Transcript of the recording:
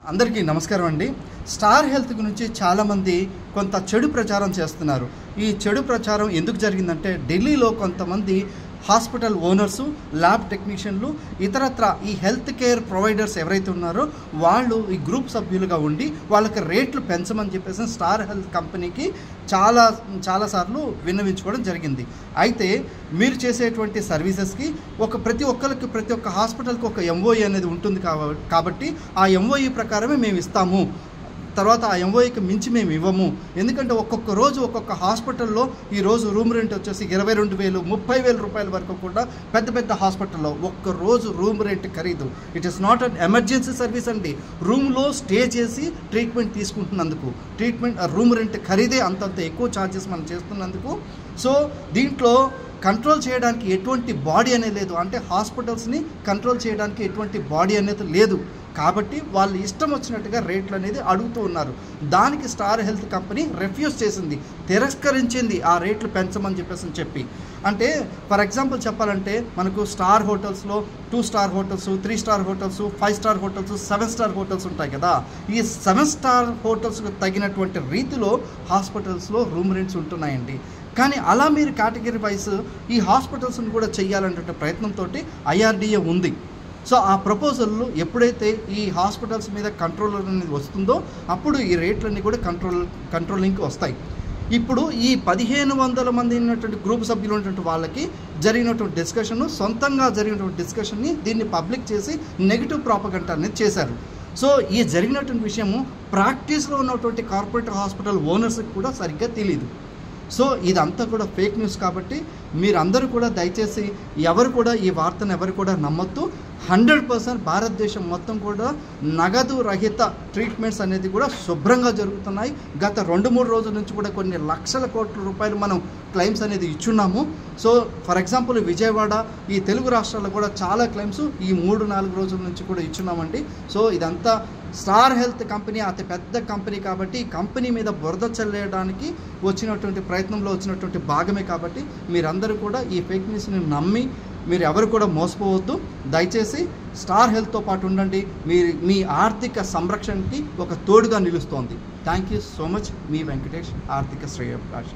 అందరికీ నమస్కారం అండి. స్టార్ హెల్త్ గురించి చాలామంది కొంత చెడు ప్రచారం చేస్తున్నారు. ఈ చెడు ప్రచారం ఎందుకు జరిగిందంటే, ఢిల్లీలో కొంతమంది హాస్పిటల్ ఓనర్సు, ల్యాబ్ టెక్నీషియన్లు, ఇతరత్ర ఈ హెల్త్ కేర్ ప్రొవైడర్స్ ఎవరైతే ఉన్నారో వాళ్ళు ఈ గ్రూప్ సభ్యులుగా ఉండి వాళ్ళకి రేట్లు పెంచమని చెప్పేసి స్టార్ హెల్త్ కంపెనీకి చాలాసార్లు విన్నవించుకోవడం జరిగింది. అయితే మీరు చేసేటువంటి సర్వీసెస్కి ప్రతి ఒక్క హాస్పిటల్కి ఒక ఎంఓఈ అనేది ఉంటుంది కాబట్టి ఆ ఎంఓఈ ప్రకారమే మేము ఇస్తాము, తర్వాత ఆ ఎంఓఈకి మించి మేము ఇవ్వము. ఎందుకంటే ఒక్కొక్క రోజు ఒక్కొక్క హాస్పిటల్లో ఈరోజు రూమ్ రెంట్ వచ్చేసి 22,000, 30,000 రూపాయల వరకు కూడా పెద్ద హాస్పిటల్లో ఒక్క రోజు రూమ్ రెంట్ ఖరీదు. It is not an emergency service అండి. రూమ్లో స్టే చేసి ట్రీట్మెంట్ తీసుకుంటున్నందుకు రూమ్ రెంట్ ఖరీదే అంతంత ఎక్కువ ఛార్జెస్ మనం చేస్తున్నందుకు. సో దీంట్లో కంట్రోల్ చేయడానికి ఎటువంటి బాడీ అనేది లేదు, అంటే హాస్పిటల్స్ని కంట్రోల్ చేయడానికి ఎటువంటి బాడీ అనేది లేదు. కాబట్టి వాళ్ళు ఇష్టం వచ్చినట్టుగా రేట్లు అనేది అడుగుతూ ఉన్నారు. దానికి స్టార్ హెల్త్ కంపెనీ రిఫ్యూజ్ చేసింది, తిరస్కరించింది ఆ రేట్లు పెంచమని చెప్పి. అంటే ఫర్ ఎగ్జాంపుల్ చెప్పాలంటే మనకు స్టార్ హోటల్స్లో 2 star hotels, 3 star hotels, 5 star hotels, 7 star hotels ఉంటాయి కదా. ఈ 7 స్టార్ హోటల్స్కి తగినటువంటి రీతిలో హాస్పిటల్స్లో రూమ్ రెంట్స్ ఉంటున్నాయండి. కానీ అలా మీరు కేటగిరీ వైజ్ ఈ హాస్పిటల్స్ని కూడా చేయాలనే ప్రయత్నంతో IRDA ఉంది. సో ఆ ప్రపోజల్లో ఎప్పుడైతే ఈ హాస్పిటల్స్ మీద కంట్రోల్ అనేది వస్తుందో అప్పుడు ఈ రేట్లన్నీ కూడా కంట్రోలింగ్కి వస్తాయి. ఇప్పుడు ఈ 1,500 మంది ఉన్నటువంటి గ్రూప్ సభ్యులు ఉన్నటువంటి వాళ్ళకి జరిగినటువంటి సొంతంగా జరిగినటువంటి డిస్కషన్ని దీన్ని పబ్లిక్ చేసి నెగిటివ్ ప్రాపగండా అనేది చేశారు. సో ఈ జరిగినటువంటి విషయము ప్రాక్టీస్లో ఉన్నటువంటి కార్పొరేట్ హాస్పిటల్ ఓనర్స్కి కూడా సరిగ్గా తెలియదు. సో ఇదంతా కూడా ఫేక్ న్యూస్. కాబట్టి మీరందరూ కూడా దయచేసి ఈ వార్తను ఎవరు కూడా నమ్మొద్దు. 100% భారతదేశం మొత్తం కూడా నగదు రహిత ట్రీట్మెంట్స్ అనేది కూడా శుభ్రంగా జరుగుతున్నాయి. గత 2-3 రోజుల నుంచి కూడా కొన్ని లక్షల కోట్ల రూపాయలు మనం క్లెయిమ్స్ అనేది ఇచ్చున్నాము. సో ఫర్ ఎగ్జాంపుల్ విజయవాడ, ఈ తెలుగు రాష్ట్రాల్లో కూడా చాలా క్లెయిమ్స్ ఈ 3-4 రోజుల నుంచి కూడా ఇచ్చున్నామండి. సో ఇదంతా స్టార్ హెల్త్ కంపెనీ అతి పెద్ద కంపెనీ కాబట్టి ఈ కంపెనీ మీద బురద చల్లేయడానికి వచ్చినటువంటి ప్రయత్నంలో వచ్చినటువంటి భాగమే. కాబట్టి మీరందరూ కూడా ఈ ఫేక్ న్యూస్ని నమ్మి మీరు ఎవరు కూడా మోసపోవద్దు. దయచేసి స్టార్ హెల్త్తో పాటు ఉండండి. మీ ఆర్థిక సంరక్షణకి ఒక తోడుగా నిలుస్తోంది. Thank you so much. మీ వెంకటేష్, ఆర్థిక శ్రేయోభిలాషి.